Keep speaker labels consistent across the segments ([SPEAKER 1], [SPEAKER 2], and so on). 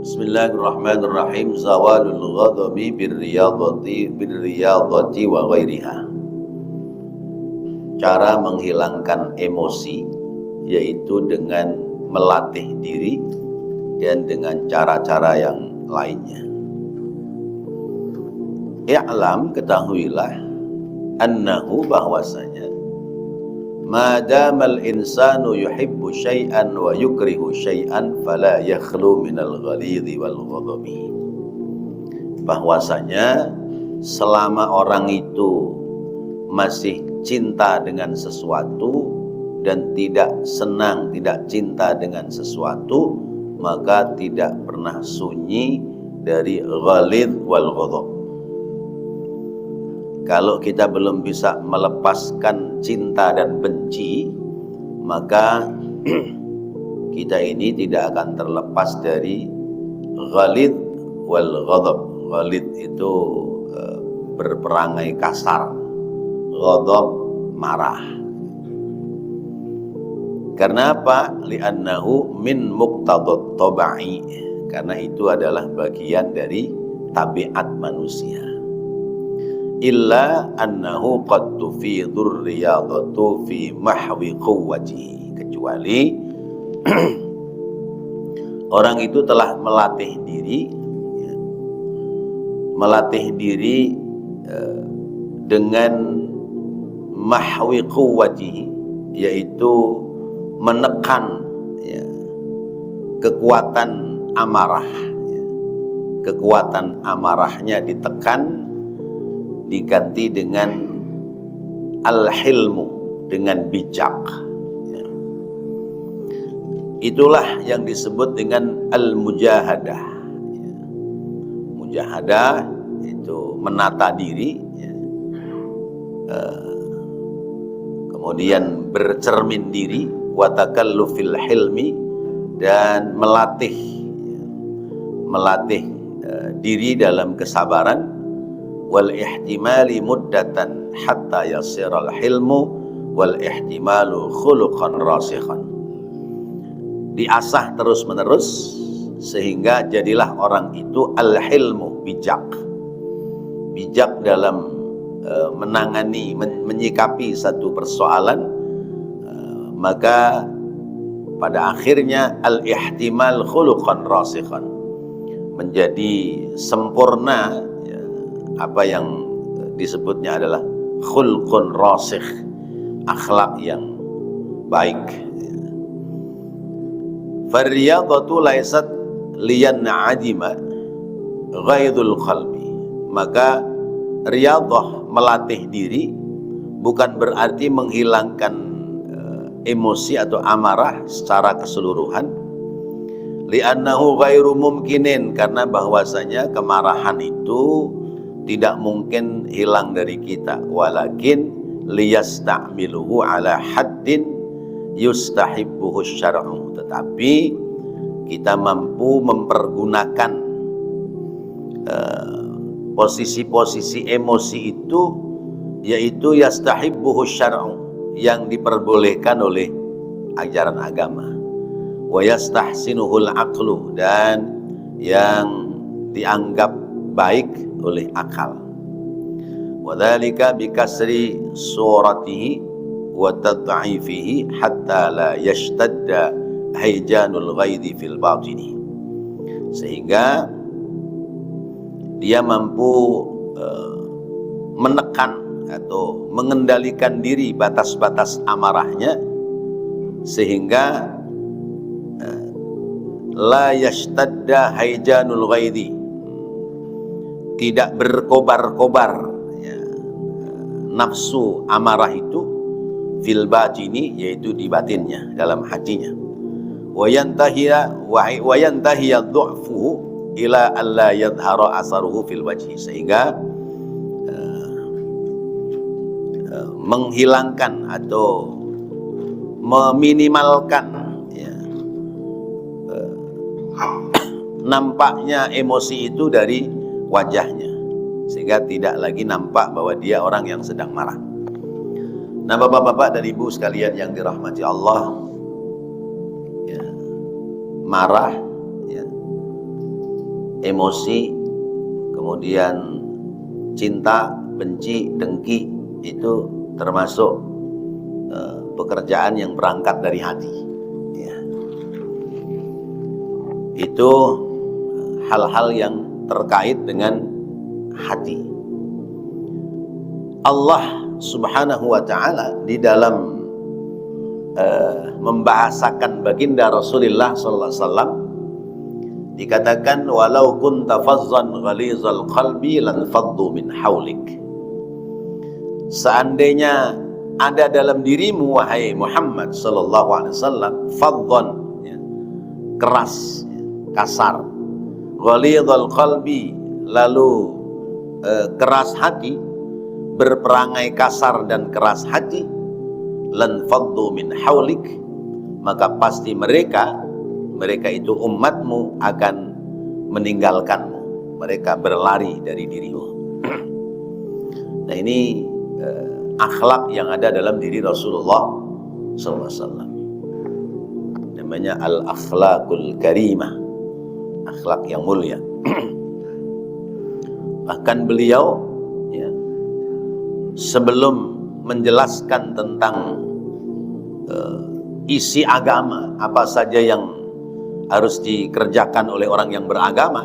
[SPEAKER 1] Bismillahirrahmanirrahim. Zawalul ghadabi birriyadati wa ghairiha. Cara menghilangkan emosi yaitu dengan melatih diri dan dengan cara-cara yang lainnya. I'lam, ketahuilah, annahu, bahwasanya madamal insanu yuhibbu syai'an wa yukrihu syai'an fala yakhlu minal ghalidhi wal ghadabi. Bahwasanya selama orang itu masih cinta dengan sesuatu dan tidak senang, tidak cinta dengan sesuatu, maka tidak pernah sunyi dari ghalidh wal ghadab. Kalau kita belum bisa melepaskan cinta dan benci, maka kita ini tidak akan terlepas dari ghalidh wal ghadab. Ghalidh itu berperangai kasar, ghadab marah. Karena apa? Li'annahu min muqtadhat tabai. Karena itu adalah bagian dari tabiat manusia. Illa annahu qad tufidur riyadatu fi mahwi quwwati, kecuali orang itu telah melatih diri dengan mahwi quwwati, yaitu menekan kekuatan amarah, kekuatan amarahnya ditekan, diganti dengan al-hilmu, dengan bijak. Itulah yang disebut dengan al-mujahadah. Mujahadah itu menata diri, kemudian bercermin diri, wa takallufil hilmi, dan melatih diri dalam kesabaran, wal ihtimali muddatan hatta yasiral hilmu wal ihtimalu khuluqan rasikhan. Diasah terus menerus sehingga jadilah orang itu al-hilmu, bijak dalam menangani, menyikapi satu persoalan, maka pada akhirnya al-ihtimal khuluqan rasikhan, menjadi sempurna apa yang disebutnya adalah khulqun rasikh, akhlak yang baik. Fariyadatu laysat liyan'adima ghaidul qalbi. Maka riyadah, melatih diri, bukan berarti menghilangkan emosi atau amarah secara keseluruhan. Li'annahu ghairu mumkinin, karena bahwasanya kemarahan itu tidak mungkin hilang dari kita. Walakin liyasta'miluhu ala haddin yustahibbuhu syar'u. Tetapi kita mampu mempergunakan posisi-posisi emosi itu, yaitu yastahibbuhu syar'u, yang diperbolehkan oleh ajaran agama, wa yastahsinuhul aqlu, dan yang dianggap baik oleh akal. Wadzalika bikasri suratihi wa tad'ifihi hatta la yashtadda hayjanul ghaidhi fil batini. Sehingga dia mampu menekan atau mengendalikan diri, batas-batas amarahnya, sehingga la yashtadda hayjanul ghaidhi, tidak berkobar-kobar nafsu amarah itu fil batini, yaitu di batinnya, dalam hatinya. Wa yantahiya dhu'fuhu ila alla yadhhara asaruhu fil wajhi, sehingga menghilangkan atau meminimalkan nampaknya emosi itu dari wajahnya, sehingga tidak lagi nampak bahwa dia orang yang sedang marah. Nah, bapak-bapak dan ibu sekalian yang dirahmati Allah, marah emosi, kemudian cinta, benci, dengki, itu termasuk pekerjaan yang berangkat dari hati. Ya. Itu hal-hal yang terkait dengan hati. Allah Subhanahu wa ta'ala di dalam membahasakan baginda Rasulullah sallallahu alaihi wasallam dikatakan, walau kunta fazzan ghalizal qalbi lan faddu min haulik. Seandainya ada dalam dirimu wahai Muhammad sallallahu alaihi wasallam faddan, ya, keras, ya, kasar, ghalizal qalbi, lalu keras hati, berperangai kasar dan keras hati, lan faddu min haulik, maka pasti mereka itu umatmu akan meninggalkanmu, mereka berlari dari dirimu. Nah, ini akhlak yang ada dalam diri Rasulullah SAW, namanya al-akhlaqul karimah, akhlak yang mulia. Bahkan beliau, ya, sebelum menjelaskan tentang isi agama, apa saja yang harus dikerjakan oleh orang yang beragama,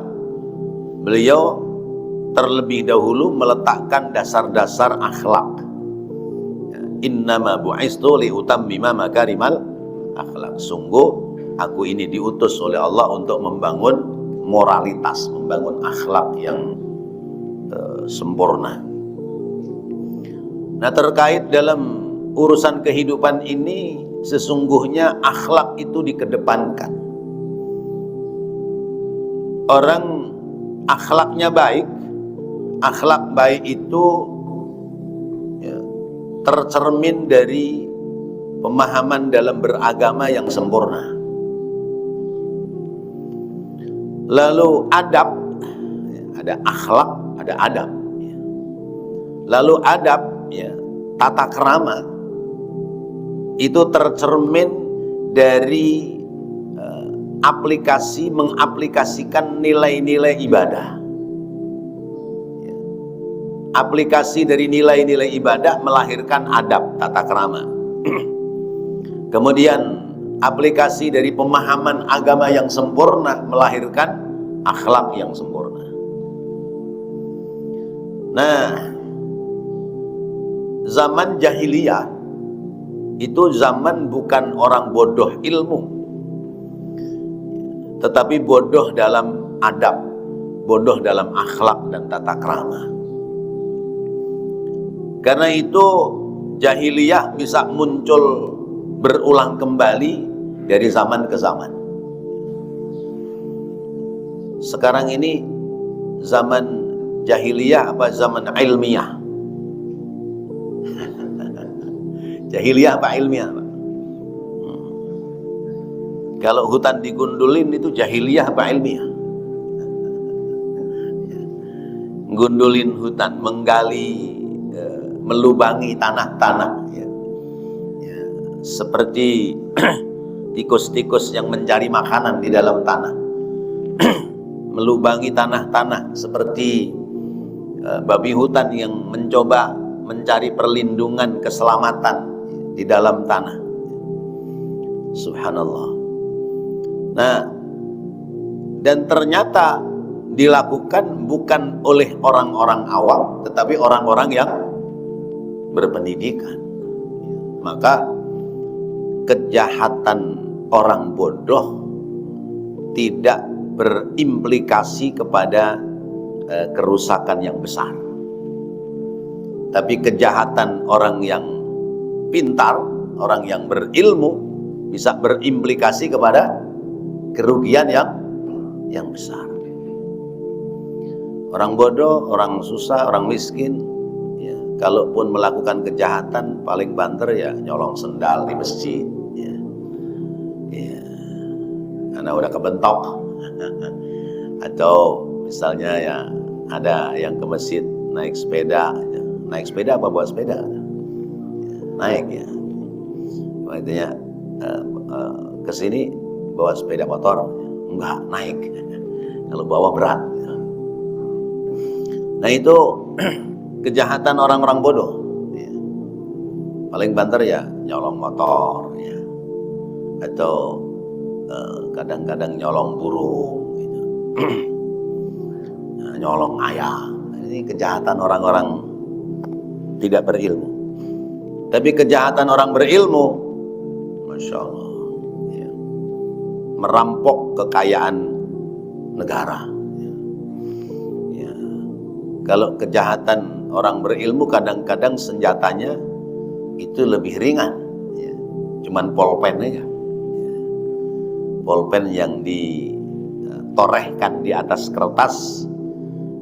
[SPEAKER 1] beliau terlebih dahulu meletakkan dasar-dasar akhlak. Innama bu'istu liutammima makarimal akhlak. Sungguh aku ini diutus oleh Allah untuk membangun moralitas, membangun akhlak yang sempurna. Nah, terkait dalam urusan kehidupan ini, sesungguhnya akhlak itu dikedepankan. Orang akhlaknya baik, akhlak baik itu, ya, tercermin dari pemahaman dalam beragama yang sempurna. Lalu adab, ya, ada akhlak, ada adab. Ya. Lalu adab, ya, tata krama, itu tercermin dari mengaplikasikan nilai-nilai ibadah. Ya. Aplikasi dari nilai-nilai ibadah melahirkan adab, tata krama. Kemudian aplikasi dari pemahaman agama yang sempurna melahirkan akhlak yang sempurna. Nah, zaman jahiliyah itu zaman bukan orang bodoh ilmu, tetapi bodoh dalam adab, bodoh dalam akhlak dan tata krama. Karena itu jahiliyah bisa muncul berulang kembali dari zaman ke zaman. Sekarang ini zaman jahiliyah apa zaman ilmiah? Jahiliyah apa ilmiah, Pak? Kalau hutan digundulin itu jahiliyah apa ilmiah? Gundulin hutan, menggali, melubangi tanah-tanah, ya. Ya, seperti tikus-tikus yang mencari makanan di dalam tanah. Melubangi tanah-tanah seperti babi hutan yang mencoba mencari perlindungan, keselamatan di dalam tanah. Subhanallah. Nah, dan ternyata dilakukan bukan oleh orang-orang awam, tetapi orang-orang yang berpendidikan. Maka kejahatan orang bodoh tidak berimplikasi kepada kerusakan yang besar. Tapi kejahatan orang yang pintar, orang yang berilmu, bisa berimplikasi kepada kerugian yang besar. Orang bodoh, orang susah, orang miskin, ya, kalaupun melakukan kejahatan paling banter ya nyolong sendal di masjid, ya. Ya, karena udah kebentok. Atau misalnya ya ada yang ke masjid naik sepeda, ya. Naik sepeda apa bawa sepeda? Ya, naik, ya. Intinya kesini bawa sepeda motor, enggak, naik. Kalau bawa berat. Nah itu kejahatan orang-orang bodoh. Ya. Paling banter ya nyolong motor, ya. Atau kadang-kadang nyolong burung, gitu. Nah, nyolong ayam. Ini kejahatan orang-orang tidak berilmu. Tapi kejahatan orang berilmu, Masya Allah, ya, merampok kekayaan negara. Ya. Ya. Kalau kejahatan orang berilmu kadang-kadang senjatanya itu lebih ringan, ya. Cuman polpen aja, ya. Polpen yang ditorehkan di atas kertas,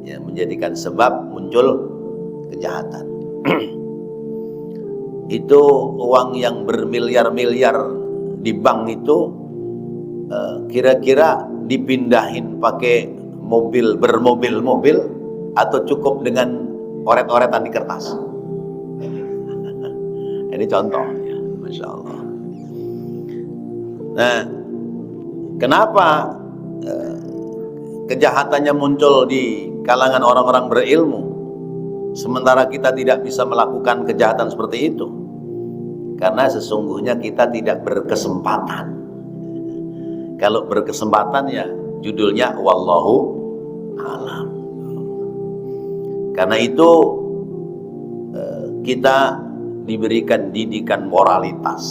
[SPEAKER 1] ya, menjadikan sebab muncul kejahatan. Itu uang yang bermiliar-miliar di bank itu kira-kira dipindahin pakai mobil, bermobil-mobil, atau cukup dengan oret-oretan di kertas. Ini contoh, ya, Masya Allah. Nah, kenapa kejahatannya muncul di kalangan orang-orang berilmu, sementara kita tidak bisa melakukan kejahatan seperti itu? Karena sesungguhnya kita tidak berkesempatan. Kalau berkesempatan ya judulnya wallahu alam. Karena itu kita diberikan didikan moralitas,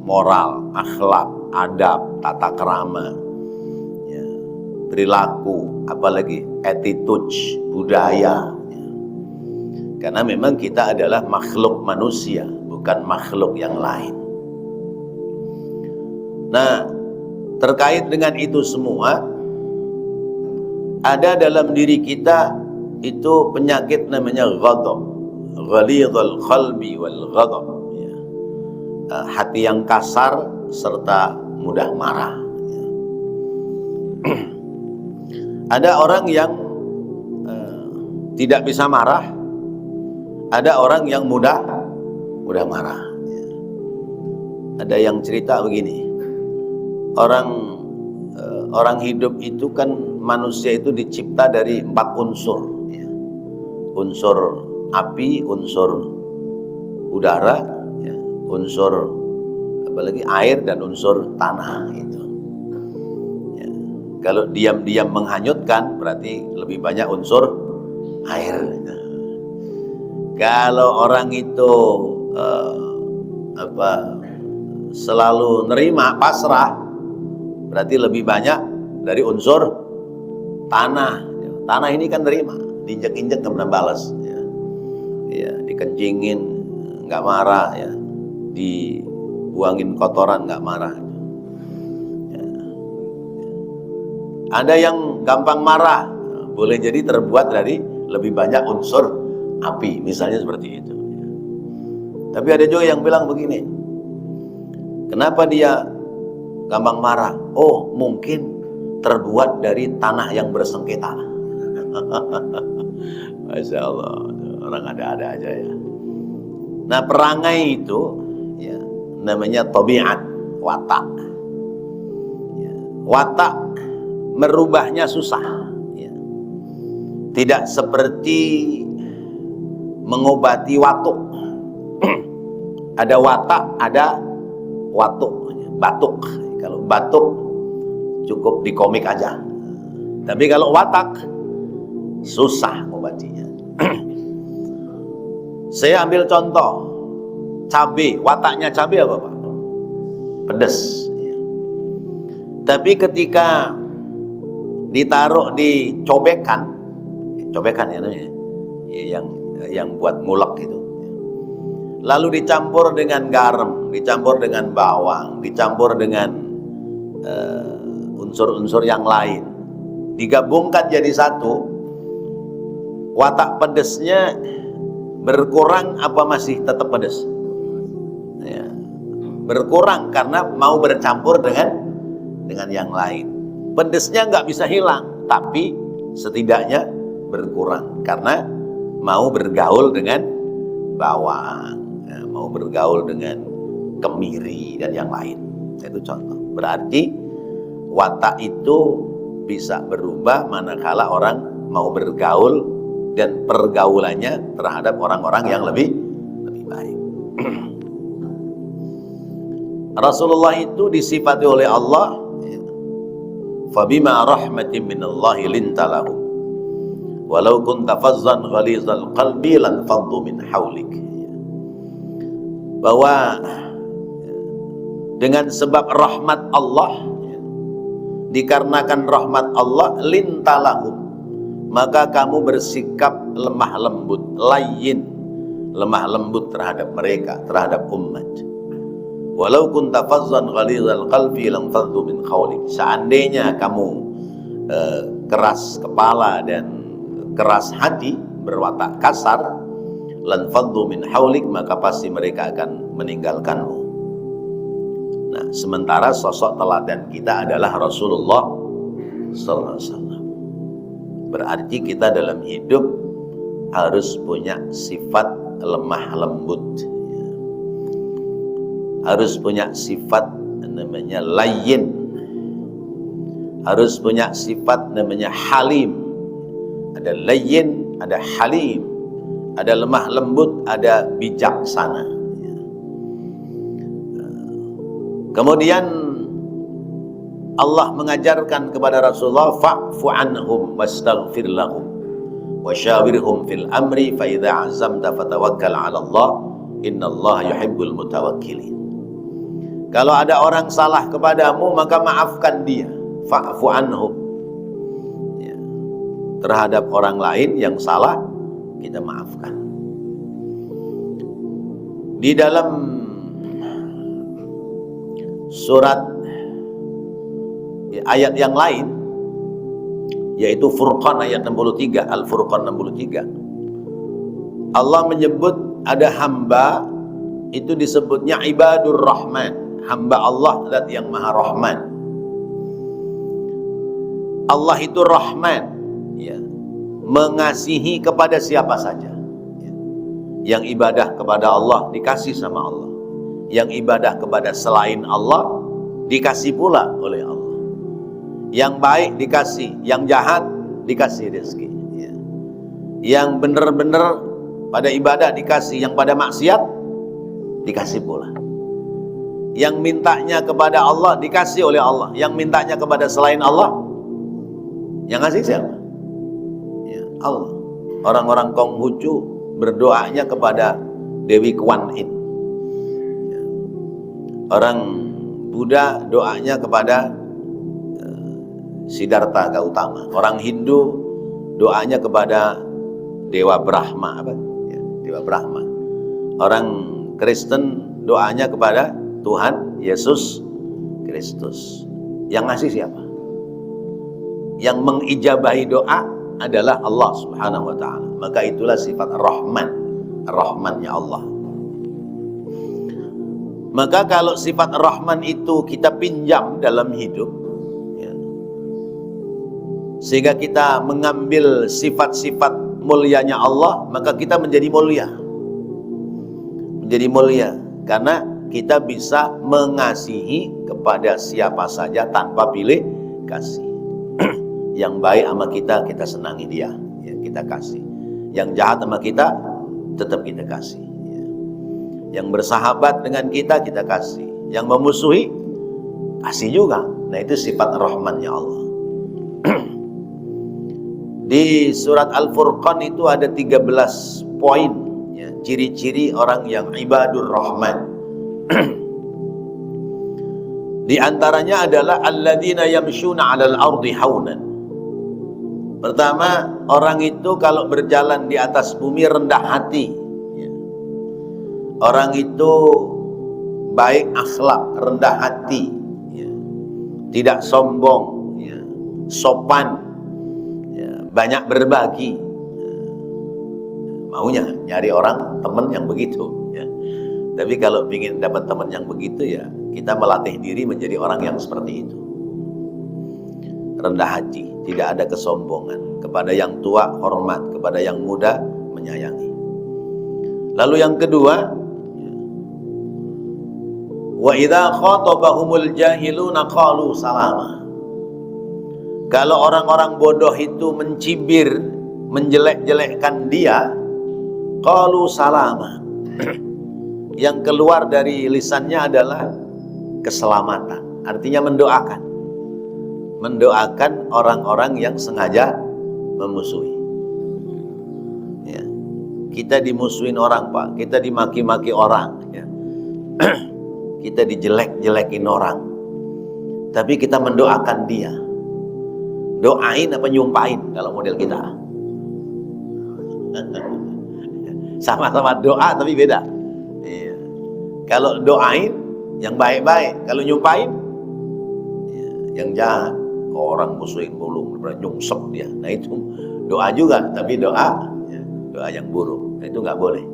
[SPEAKER 1] moral, akhlak, adab, tata krama, ya, perilaku, apalagi attitude, budaya. Ya. Karena memang kita adalah makhluk manusia, bukan makhluk yang lain. Nah, terkait dengan itu semua, ada dalam diri kita itu penyakit namanya ghadab, ghalidhul qalbi wal ghadab, ya. Hati yang kasar serta mudah marah, ya. Ada orang yang tidak bisa marah, ada orang yang mudah marah, ya. Ada yang cerita begini, orang hidup itu kan, manusia itu dicipta dari 4 unsur, ya. Unsur api, unsur udara, ya, unsur apalagi air, dan unsur tanah itu. Ya. Kalau diam-diam menghanyutkan berarti lebih banyak unsur air. Kalau orang itu selalu nerima, pasrah, berarti lebih banyak dari unsur tanah. Tanah ini kan nerima, diinjek-injek kemudian balas, ya. Ya, dikencingin nggak marah, ya, dibuangin kotoran nggak marah. Ya. Ada yang gampang marah, boleh jadi terbuat dari lebih banyak unsur api, misalnya seperti itu. Tapi ada juga yang bilang begini, kenapa dia gampang marah? Oh, mungkin terbuat dari tanah yang bersengketa. Masya Allah, orang ada-ada aja, ya. Nah, perangai itu, ya, namanya tabiat, watak. Ya, watak merubahnya susah, ya. Tidak seperti mengobati watuk. Ada watak, ada watuk, batuk. Kalau batuk cukup di komik aja. Tapi kalau watak susah obatinya. Saya ambil contoh cabai, wataknya cabai apa Pak? Pedas. Ya. Tapi ketika ditaruh di cobekan ya namanya, ya, yang buat ngulek itu, lalu dicampur dengan garam, dicampur dengan bawang, dicampur dengan unsur-unsur yang lain, digabungkan jadi satu, watak pedesnya berkurang apa masih tetap pedes? Ya, berkurang karena mau bercampur dengan yang lain. Pedesnya nggak bisa hilang, tapi setidaknya berkurang karena mau bergaul dengan bawang, ya, mau bergaul dengan kemiri dan yang lain. Itu contoh. Berarti watak itu bisa berubah manakala orang mau bergaul dan pergaulannya terhadap orang-orang yang lebih baik. Rasulullah itu disifati oleh Allah, fabima rahmatin minallahi lintalahum walau kunta fazzan ghalizal qalbi lan faddu min haulik. Bahwa dengan sebab rahmat Allah, dikarenakan rahmat Allah, lintalahum, maka kamu bersikap lemah lembut, layyin, lemah lembut terhadap mereka, terhadap umat. Walau kunta fazzan ghalizal qalbi lam faddu min haulik. Seandainya kamu keras kepala dan keras hati, berwatak kasar, lan faddu min haulik, maka pasti mereka akan meninggalkanmu. Nah, sementara sosok teladan kita adalah Rasulullah sallallahu alaihi wasallam. Berarti kita dalam hidup harus punya sifat lemah lembut, harus punya sifat namanya layyin, harus punya sifat namanya halim. Ada layyin, ada halim, ada lemah lembut, ada bijaksana. Kemudian Allah mengajarkan kepada Rasulullah, fa'fu anhum wastaghfir lahum wasyawirhum fil amri fa idza azamta fatawakkal 'ala Allah innallaha yuhibbul mutawakkilin. Kalau ada orang salah kepadamu, maka maafkan dia. Fa'fu anhum. Terhadap orang lain yang salah, kita maafkan. Di dalam surat ayat yang lain, yaitu Furqan ayat 63, Al-Furqan 63, Allah menyebut ada hamba, itu disebutnya ibadur rahman, hamba Allah zat yang maha rahman. Allah itu rahman, ya, mengasihi kepada siapa saja, ya. Yang ibadah kepada Allah dikasih sama Allah, yang ibadah kepada selain Allah dikasih pula oleh Allah. Yang baik dikasih, yang jahat dikasih rezeki, ya. Yang benar-benar pada ibadah dikasih, yang pada maksiat dikasih pula. Yang mintanya kepada Allah dikasih oleh Allah, yang mintanya kepada selain Allah, yang ngasih siapa? Ya, Allah. Orang-orang Konghucu berdoanya kepada Dewi Kuan Yin. Ya. Orang Buddha doanya kepada Siddhartha Gautama. Orang Hindu doanya kepada Dewa Brahma, apa? Ya, Dewa Brahma. Orang Kristen doanya kepada Tuhan Yesus Kristus. Yang ngasih siapa? Yang mengijabahi doa adalah Allah Subhanahu wa ta'ala. Maka itulah sifat Rahman, Rahmannya Allah. Maka kalau sifat Rahman itu kita pinjam dalam hidup, ya, sehingga kita mengambil sifat-sifat mulianya Allah, maka kita menjadi mulia. Menjadi mulia karena kita bisa mengasihi kepada siapa saja tanpa pilih kasih. Yang baik sama kita, kita senangi dia, ya, kita kasih. Yang jahat sama kita, tetap kita kasih, ya. Yang bersahabat dengan kita, kita kasih. Yang memusuhi, kasih juga. Nah, itu sifat Rahmannya Allah. Di surat Al-Furqan itu ada 13 poin, ya, ciri-ciri orang yang ibadur Rahman. Di antaranya adalah alladzina yamshuna 'alal ardi haunan. Pertama, orang itu kalau berjalan di atas bumi rendah hati, ya. Orang itu baik akhlak, rendah hati, ya. Tidak sombong, ya. Sopan, ya. Banyak berbagi, ya. Maunya nyari orang teman yang begitu, ya. Tapi kalau ingin dapat teman yang begitu, ya kita melatih diri menjadi orang yang seperti itu. Rendah hati, tidak ada kesombongan, kepada yang tua hormat, kepada yang muda menyayangi. Lalu yang kedua, wa idza khatabahumul jahiluna qalu salama. Kalau orang-orang bodoh itu mencibir, menjelek-jelekkan dia, qalu salama. Yang keluar dari lisannya adalah keselamatan. Artinya mendoakan. Mendoakan orang-orang yang sengaja memusuhi. Ya. Kita dimusuhin orang, Pak. Kita dimaki-maki orang. Ya. Kita dijelek-jelekin orang. Tapi kita mendoakan dia. Doain apa nyumpain kalau model kita? Sama-sama doa tapi beda. Iya. Kalau doain yang baik-baik, kalau nyumpain ya, yang jahat. Orang musuhin mulu, nyungsep dia. Nah itu doa juga, tapi doa ya, doa yang buruk. Nah, itu nggak boleh.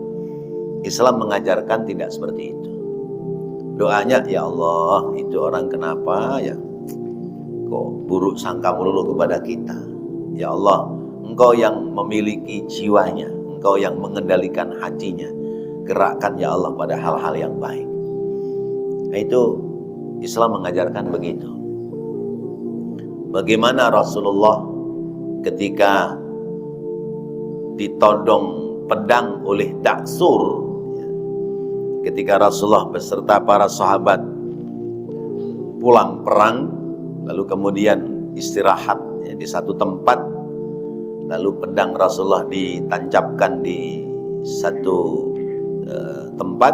[SPEAKER 1] Islam mengajarkan tidak seperti itu. Doanya, ya Allah, itu orang kenapa ya kok buruk sangka melulu kepada kita. Ya Allah, Engkau yang memiliki jiwanya, Engkau yang mengendalikan hatinya. Gerakkan ya Allah pada hal-hal yang baik. Nah, itu Islam mengajarkan begitu. Bagaimana Rasulullah ketika ditodong pedang oleh Daksur, ketika Rasulullah beserta para sahabat pulang perang, lalu kemudian istirahat ya, di satu tempat, lalu pedang Rasulullah ditancapkan di satu tempat,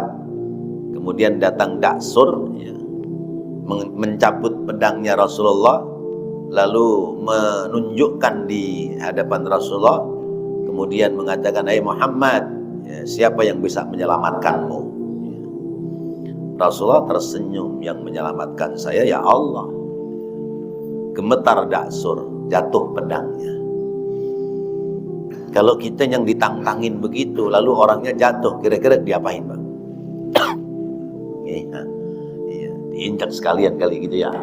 [SPEAKER 1] kemudian datang Daksur ya, mencabut pedangnya Rasulullah, lalu menunjukkan di hadapan Rasulullah, kemudian mengatakan, "Hai Muhammad, ya, siapa yang bisa menyelamatkanmu?" Ya. Rasulullah tersenyum, "Yang menyelamatkan saya ya Allah." Gemetar Daksur, jatuh pedangnya. Kalau kita yang ditantangin begitu, lalu orangnya jatuh, kira-kira diapain, Bang? Iya, diinjak sekalian kali gitu ya.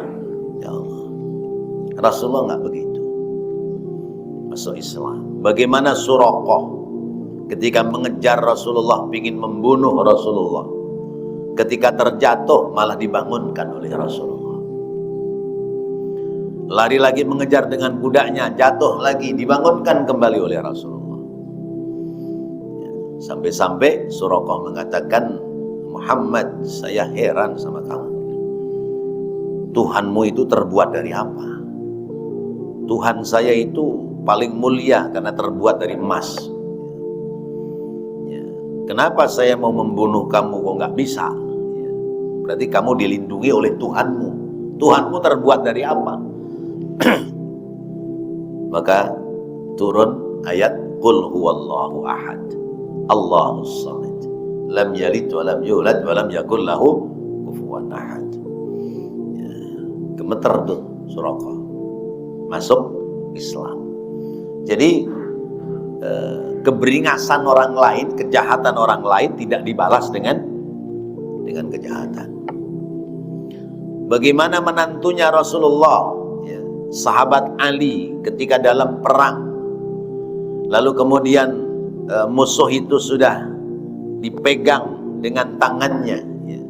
[SPEAKER 1] Ya Allah. Rasulullah nggak begitu. Masuk Islam. Bagaimana Suraqah ketika mengejar Rasulullah, ingin membunuh Rasulullah, ketika terjatuh malah dibangunkan oleh Rasulullah. Lari lagi mengejar dengan kudanya, jatuh lagi, dibangunkan kembali oleh Rasulullah. Ya, sampai-sampai Suraqah mengatakan, "Muhammad, saya heran sama kamu. Tuhanmu itu terbuat dari apa? Tuhan saya itu paling mulia karena terbuat dari emas. Ya. Kenapa saya mau membunuh kamu kok nggak bisa? Ya. Berarti kamu dilindungi oleh Tuhanmu. Tuhanmu terbuat dari apa?" Maka turun ayat Qul huwallahu ahad, Allahus samad, lam yalid wa lam yulad wa lam yakul lahu kufuwan ahad. Ya. Gemeter tuh Suraqah, masuk Islam. Jadi keberingasan orang lain, kejahatan orang lain tidak dibalas dengan kejahatan. Bagaimana menantunya Rasulullah, ya, sahabat Ali ketika dalam perang, lalu kemudian musuh itu sudah dipegang dengan tangannya, ya,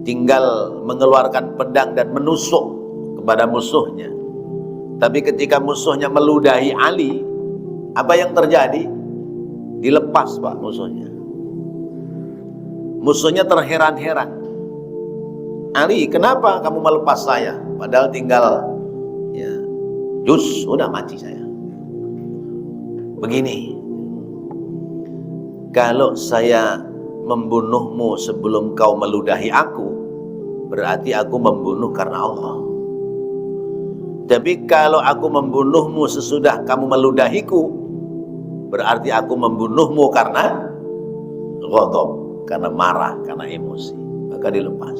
[SPEAKER 1] tinggal mengeluarkan pedang dan menusuk kepada musuhnya. Tapi ketika musuhnya meludahi Ali, apa yang terjadi? Dilepas, Pak, musuhnya. Musuhnya terheran-heran. "Ali, kenapa kamu melepas saya? Padahal tinggal ya, jus, udah mati saya." Begini, kalau saya membunuhmu sebelum kau meludahi aku, berarti aku membunuh karena Allah. Tapi kalau aku membunuhmu sesudah kamu meludahiku, berarti aku membunuhmu karena ghadab, karena marah, karena emosi. Maka dilepas.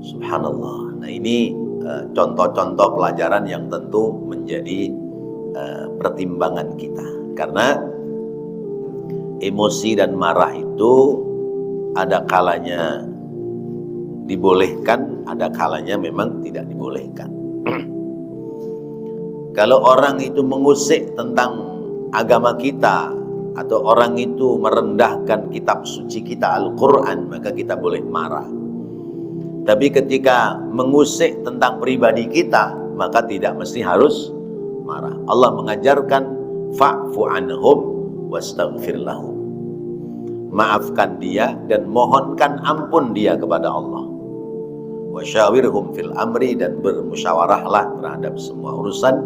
[SPEAKER 1] Subhanallah. Nah, ini contoh-contoh pelajaran yang tentu menjadi pertimbangan kita. Karena emosi dan marah itu ada kalanya dibolehkan, ada kalanya memang tidak dibolehkan. Kalau orang itu mengusik tentang agama kita, atau orang itu merendahkan kitab suci kita Al-Quran, maka kita boleh marah. Tapi ketika mengusik tentang pribadi kita, maka tidak mesti harus marah. Allah mengajarkan fa'fu anhum wastaghfir lahum. Maafkan dia dan mohonkan ampun dia kepada Allah. Wasyawirhum fil amri, dan bermusyawarahlah terhadap semua urusan.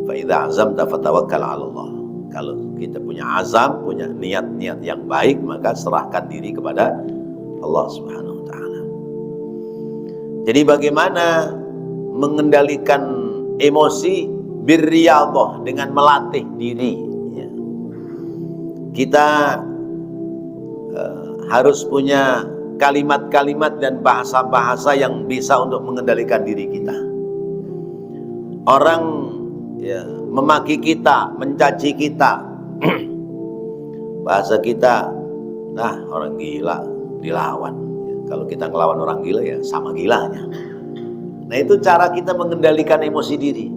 [SPEAKER 1] Fa idza azamta fatawakkal 'ala Allah. Kalau kita punya azam, punya niat-niat yang baik, maka serahkan diri kepada Allah Subhanahu wa taala. Jadi bagaimana mengendalikan emosi? Birriyadhah, dengan melatih diri. Kita harus punya kalimat-kalimat dan bahasa-bahasa yang bisa untuk mengendalikan diri kita. Orang memaki kita, mencaci kita, bahasa kita, nah orang gila dilawan. Kalau kita ngelawan orang gila, ya sama gilanya. Nah, itu cara kita mengendalikan emosi diri.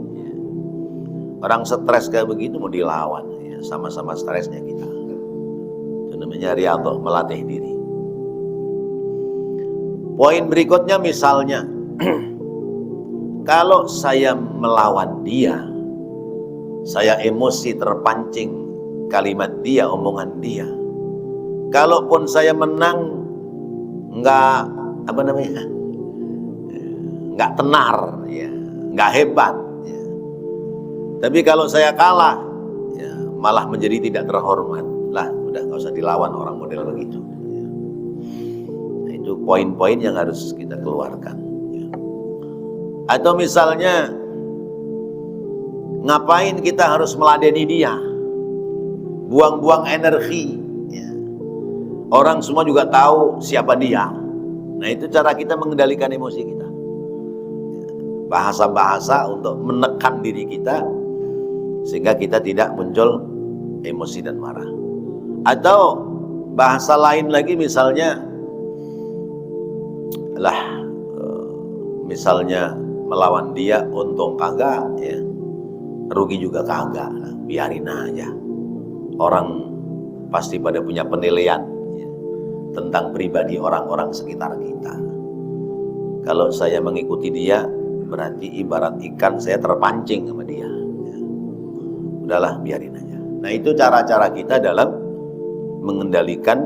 [SPEAKER 1] Orang stres kayak begitu mau dilawan, ya sama-sama stresnya kita. Itu namanya riyadhah, melatih diri. Poin berikutnya misalnya, kalau saya melawan dia, saya emosi, terpancing kalimat dia, omongan dia. Kalaupun saya menang, nggak tenar, ya, nggak hebat. Ya. Tapi kalau saya kalah, ya, malah menjadi tidak terhormat. Lah, udah nggak usah dilawan orang model begitu. Ya. Nah, itu poin-poin yang harus kita keluarkan. Ya. Atau misalnya, ngapain kita harus meladeni dia? Buang-buang energi. Ya. Orang semua juga tahu siapa dia. Nah, itu cara kita mengendalikan emosi kita. Bahasa-bahasa untuk menekan diri kita sehingga kita tidak muncul emosi dan marah. Atau bahasa lain lagi, misalnya misalnya melawan dia, untung kagak, ya, rugi juga kagak, biarin aja. Orang pasti pada punya penilaian, ya, tentang pribadi orang-orang sekitar kita. Kalau saya mengikuti dia, berarti ibarat ikan, saya terpancing sama dia. Ya. Udahlah, biarin aja. Nah, itu cara-cara kita dalam mengendalikan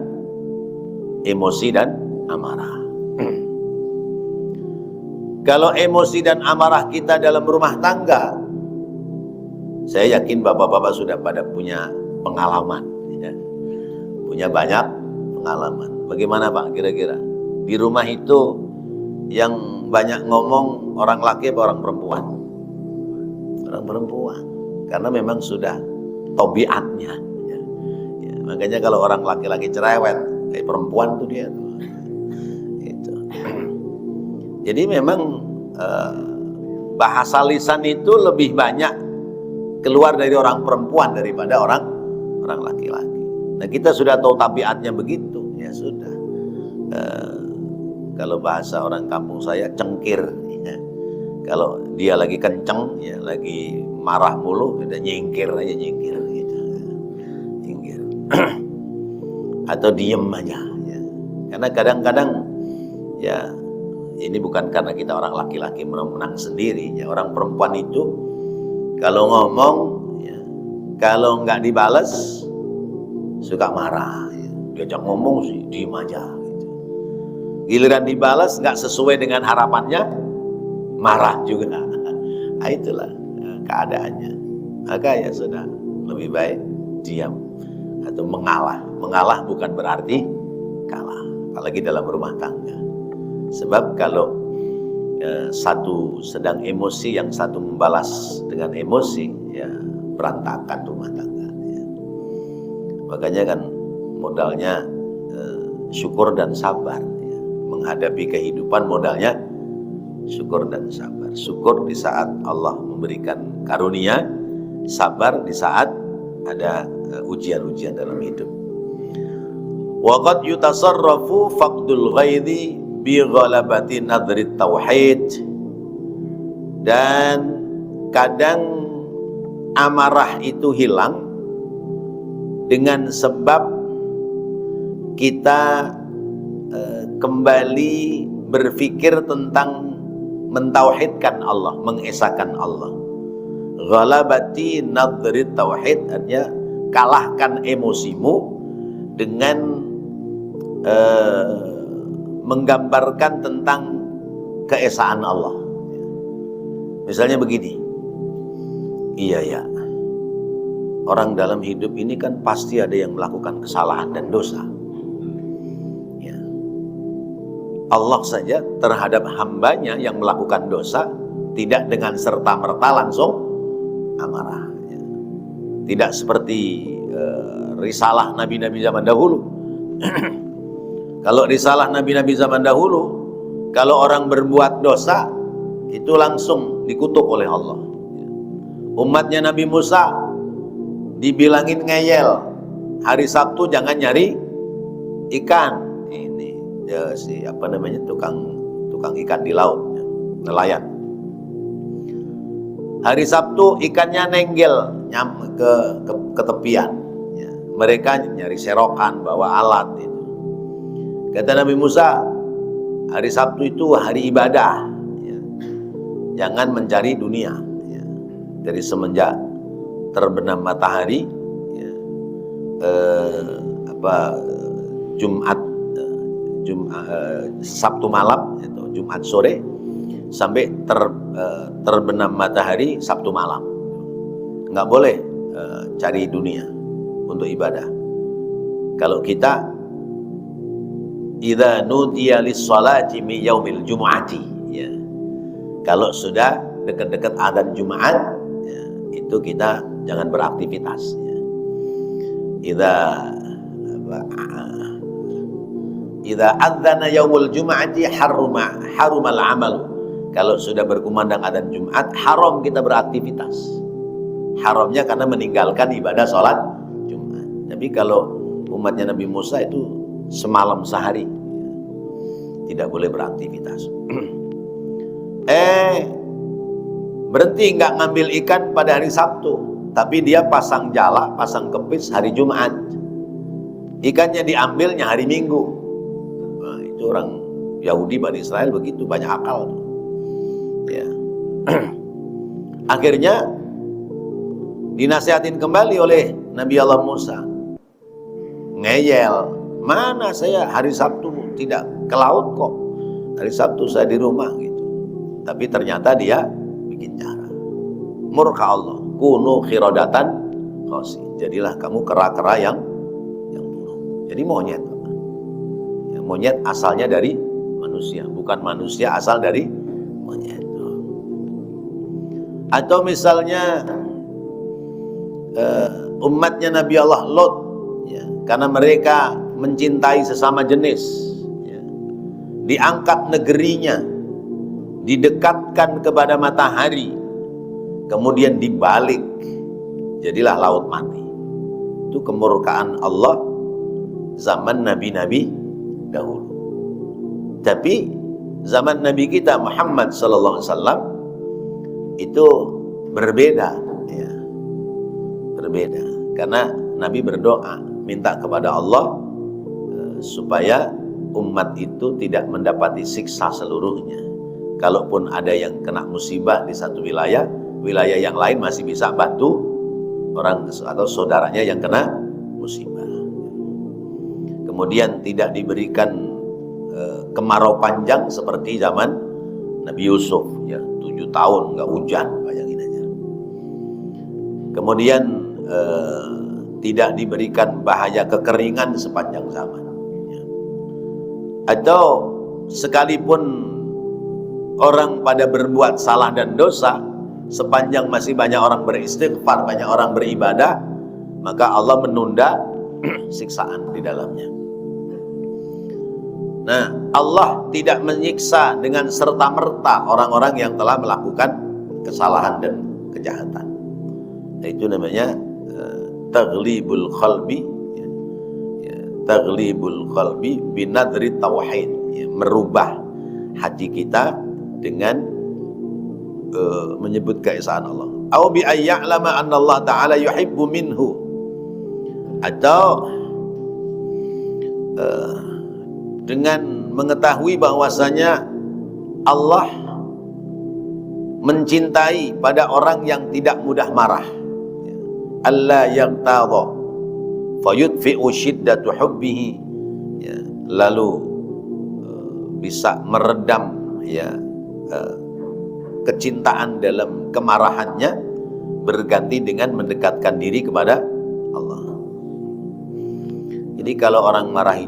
[SPEAKER 1] emosi dan amarah. Kalau emosi dan amarah kita dalam rumah tangga, saya yakin bapak-bapak sudah pada punya pengalaman, ya. Punya banyak pengalaman. Bagaimana Pak kira-kira? Di rumah itu yang banyak ngomong orang laki atau orang perempuan? Orang perempuan. Karena memang sudah tabiatnya. Ya. Ya, makanya kalau orang laki-laki cerewet, kayak perempuan tuh dia. Gitu. Jadi memang bahasa lisan itu lebih banyak keluar dari orang perempuan daripada orang laki-laki. Nah, kita sudah tahu tabiatnya begitu, ya sudah. Kalau bahasa orang kampung saya, cengkir. Ya. Kalau dia lagi kenceng, ya lagi marah mulu, udah nyingkir aja, nyingkir gitu. Nyingkir. Atau diem aja. Ya. Karena kadang-kadang, ya ini bukan karena kita orang laki-laki menang sendiri. Ya, orang perempuan itu kalau ngomong, ya, kalau nggak dibales suka marah. Ya. Diajak ngomong sih diem aja. Giliran dibalas nggak sesuai dengan harapannya, marah juga. Nah, itulah keadaannya. Maka ya sudah, lebih baik diam atau mengalah. Mengalah bukan berarti kalah, apalagi dalam rumah tangga. Sebab kalau satu sedang emosi, yang satu membalas dengan emosi, ya berantakan rumah tangga. Ya. Makanya kan modalnya syukur dan sabar. Menghadapi kehidupan modalnya syukur dan sabar. Syukur di saat Allah memberikan karunia, sabar di saat ada ujian-ujian dalam hidup. Wa qad yutasarrafu faqdul ghaidhi bi ghalabati nadri tauhid. Dan kadang amarah itu hilang dengan sebab kita kembali berpikir tentang mentauhidkan Allah, mengesahkan Allah. Ghalabati nadri tauhid, artinya kalahkan emosimu dengan menggambarkan tentang keesaan Allah. Misalnya begini, iya ya, orang dalam hidup ini kan pasti ada yang melakukan kesalahan dan dosa. Ya. Allah saja terhadap hambanya yang melakukan dosa tidak dengan serta-merta langsung amarah. Ya. Tidak seperti risalah nabi-nabi zaman dahulu. Kalau risalah nabi-nabi zaman dahulu, kalau orang berbuat dosa itu langsung dikutuk oleh Allah. Umatnya Nabi Musa dibilangin ngeyel, hari Sabtu jangan nyari ikan. Ini ya, tukang ikan di laut, ya, nelayan. Hari Sabtu ikannya nenggel ke tepian. Ya, mereka nyari serokan, bawa alat. Itu. Kata Nabi Musa, hari Sabtu itu hari ibadah. Ya. Jangan mencari dunia. Ya. Dari semenjak terbenam matahari, ya, Sabtu malam, itu Jumat sore sampai terbenam matahari Sabtu malam. Nggak boleh cari dunia untuk ibadah. Kalau kita idza nudiya lis-shalati min yaumil jumu'ati, ya. Kalau sudah dekat-dekat adzan Jumat, ya, itu kita jangan beraktivitas, ya. Idza adzana yaumul jumu'ati harumal amal. Kalau sudah berkumandang adzan Jumat, haram kita beraktivitas. Haramnya karena meninggalkan ibadah sholat Jumat. Tapi kalau umatnya Nabi Musa itu semalam sehari tidak boleh beraktivitas. Berhenti nggak ngambil ikan pada hari Sabtu, tapi dia pasang jala, pasang kepis hari Jumat. Ikannya diambilnya hari Minggu. Nah, itu orang Yahudi Bani Israel begitu, banyak akal tuh. Ya. Akhirnya dinasihatin kembali oleh Nabi Allah Musa. Ngeyel, mana saya hari Sabtu tidak ke laut kok, hari Sabtu saya di rumah gitu. Tapi ternyata dia bikin cara. Murka Allah, kunu khirodatan khosi. Jadilah kamu kera-kera yang buruk. Jadi monyet. Ya, monyet asalnya dari manusia, bukan manusia asal dari monyet. Atau misalnya umatnya Nabi Allah Lot, ya, karena mereka mencintai sesama jenis, ya, diangkat negerinya, didekatkan kepada matahari, kemudian dibalik, jadilah laut mati. Itu kemurkaan Allah zaman nabi-nabi dahulu. Tapi zaman Nabi kita Muhammad sallallahu alaihi wasallam itu berbeda, ya. Berbeda karena Nabi berdoa minta kepada Allah supaya umat itu tidak mendapati siksa seluruhnya. Kalaupun ada yang kena musibah di satu wilayah yang lain masih bisa bantu orang atau saudaranya yang kena musibah. Kemudian tidak diberikan kemarau panjang seperti zaman Nabi Yusuf, ya, 7 tahun nggak hujan, bayangin aja. Kemudian tidak diberikan bahaya kekeringan sepanjang zaman. Atau sekalipun orang pada berbuat salah dan dosa, sepanjang masih banyak orang beristighfar, banyak orang beribadah, maka Allah menunda siksaan di dalamnya. Nah, Allah tidak menyiksa dengan serta-merta orang-orang yang telah melakukan kesalahan dan kejahatan. Nah, itu namanya taghlibul qalbi, taghlibul qalbi binadri tauhid, ya, merubah hati kita dengan menyebut keesaan Allah. Au bi ayya'lama anna Allah Ta'ala yuhibbu minhu, atau dengan mengetahui bahwasanya Allah mencintai pada orang yang tidak mudah marah. Alla yaghtadha fayudfi'u shiddatu hubbihi, ya, lalu bisa meredam, ya, kecintaan dalam kemarahannya, berganti dengan mendekatkan diri kepada Allah. Jadi kalau orang marah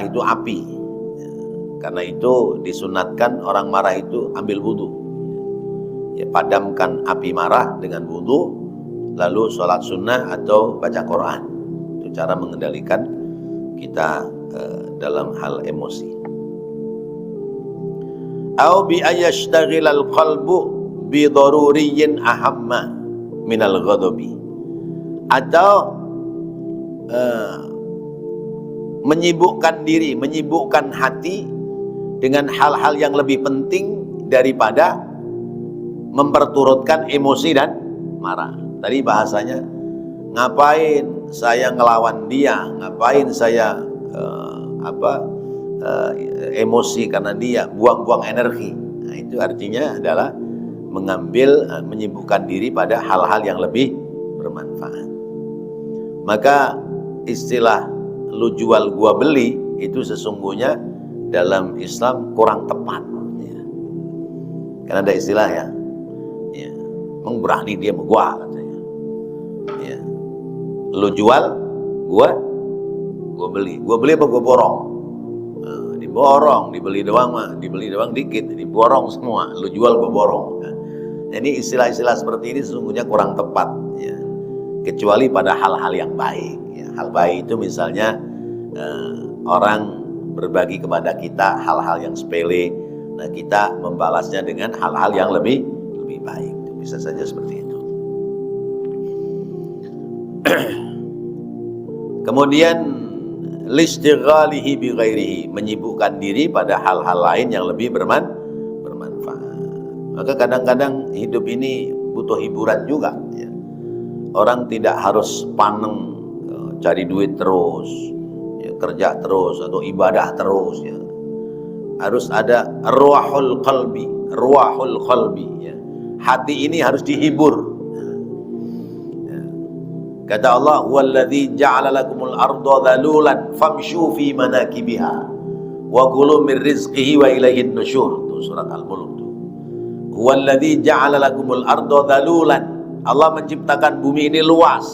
[SPEAKER 1] itu api, karena itu disunatkan orang marah itu ambil wudu, ya, padamkan api marah dengan wudu, lalu sholat sunnah atau baca Quran. Itu cara mengendalikan kita dalam hal emosi. Au bi ayashtaghilal qalbu bi daruriyyin ahamma minal ghadabi, atau menyibukkan diri, menyibukkan hati dengan hal-hal yang lebih penting daripada memperturutkan emosi dan marah. Tadi bahasanya, ngapain saya ngelawan dia, ngapain saya emosi karena dia, buang-buang energi. Nah, itu artinya adalah menyibukkan diri pada hal-hal yang lebih bermanfaat. Maka istilah lu jual gua beli itu sesungguhnya dalam Islam kurang tepat, ya. Karena ada istilah, ya, emang berani dia sama gua, katanya, ya. Lu jual, gua beli apa gua borong? Diborong, dibeli doang dikit, diborong semua. Lu jual, gua borong. Nah, jadi istilah-istilah seperti ini sesungguhnya kurang tepat, ya. Kecuali pada hal-hal yang baik, ya. Hal baik itu misalnya orang berbagi kepada kita hal-hal yang sepele, nah kita membalasnya dengan hal-hal yang lebih baik. Itu bisa saja seperti itu. Kemudian listighalihi bi ghairihi, menyibukkan diri pada hal-hal lain yang lebih bermanfaat. Maka kadang-kadang hidup ini butuh hiburan juga, ya. Orang tidak harus paneng cari duit terus, ya, kerja terus atau ibadah terus, ya. Harus ada ruahul qalbi, ya. Hati ini harus dihibur. Kata Allah, "Huwallazi ja'ala lakumul arda dhalulan famshu fi manakibiha wa kulu min rizqihi wa ilaihin nusyur." Itu surat Al-Mulk tuh. "Huwallazi ja'ala lakumul arda dhalulan." Allah menciptakan bumi ini luas.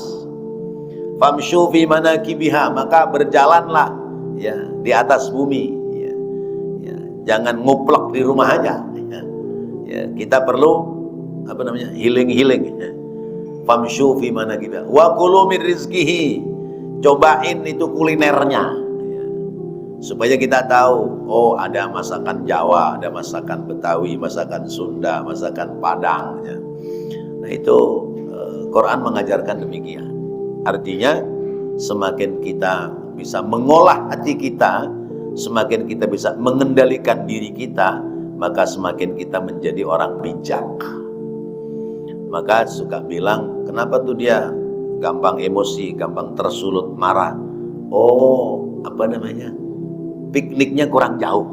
[SPEAKER 1] Famshu fi manakibiha, maka berjalanlah, ya, di atas bumi, ya. Ya, jangan nguplek di rumah aja, ya. Ya, kita perlu healing, ya. Famshu fi manakibiha wa kulu min rizqihi, cobain itu kulinernya, ya. Supaya kita tahu, oh ada masakan Jawa, ada masakan Betawi, masakan Sunda, masakan Padang, ya. Nah itu Quran mengajarkan demikian. Artinya semakin kita bisa mengolah hati kita, semakin kita bisa mengendalikan diri kita, maka semakin kita menjadi orang bijak. Maka suka bilang, kenapa tuh dia gampang emosi, gampang tersulut marah? Oh, pikniknya kurang jauh,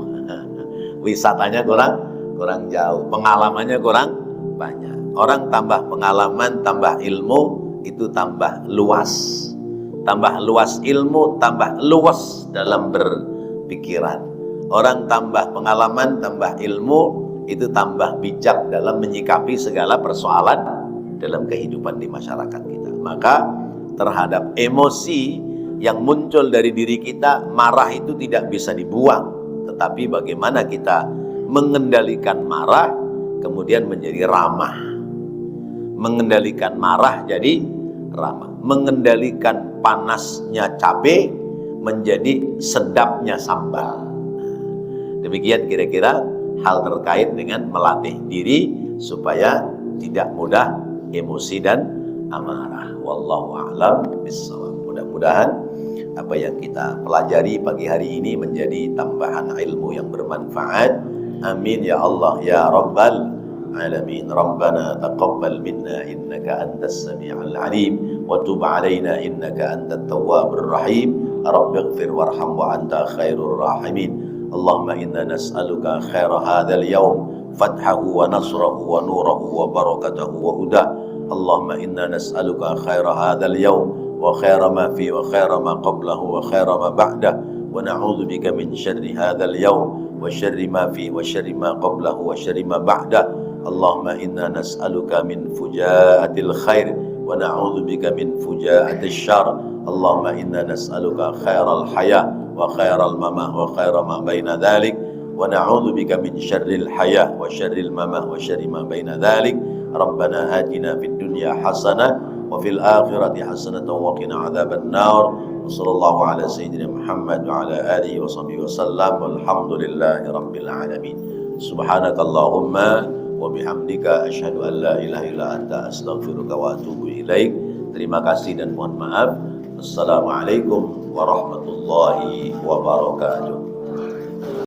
[SPEAKER 1] wisatanya kurang jauh, pengalamannya kurang banyak. Orang tambah pengalaman, tambah ilmu, itu tambah luas. Tambah luas ilmu, tambah luas dalam berpikiran. Orang tambah pengalaman, tambah ilmu, itu tambah bijak dalam menyikapi segala persoalan dalam kehidupan di masyarakat kita. Maka terhadap emosi yang muncul dari diri kita, marah itu tidak bisa dibuang. Tetapi bagaimana kita mengendalikan marah, kemudian menjadi ramah. Mengendalikan marah jadi ramah. Mengendalikan panasnya cabai menjadi sedapnya sambal. Demikian kira-kira hal terkait dengan melatih diri supaya tidak mudah emosi dan amarah. Wallahu a'lam bishawab. Mudah-mudahan apa yang kita pelajari pagi hari ini menjadi tambahan ilmu yang bermanfaat. Amin ya Allah ya Rabbal alamin. Rabbana taqabbal minna innaka antas sami'ul alim wa tub alaina innaka antat tawwabur rahim. rabbighfir warham wa anta khairur rahimin. Allahumma inna nas'aluka khaira hadzal yawm fathahu wa nasrahu wa nurahu wa barakatahu wa hudah. Allahumma inna nas'aluka khaira hadzal yawm wa khaira ma fi wa khaira ma qablahu wa khaira ma ba'dah wa na'udzu bika min syarri hadzal yawm wa syarri ma fi wa syarri ma qablahu wa syarri ma ba'dah. Allahumma inna nas'aluka min fujaatil khair wa na'udzu bika min fujaatil syarr. Allahumma inna nas'aluka khairal haya wa khairal mamah wa khaira ma baina dzalik wa na'udzu bika min syarril haya wa syarril mamah wa syarri ma baina dzalik. Rabbana atina fid dunya hasanah wa fil akhirati hasanatan wa qina adzaban nar. Wassallallahu ala sayyidina Muhammad wa ala alihi wa sahbihi wasallam. Walhamdulillahi rabbil alamin. Subhanakallahumma wa bihamdika asyhadu an la ilaha illa anta astaghfiruka wa atubu ilaik. Terima kasih dan mohon maaf. Assalamualaikum warahmatullahi wabarakatuh.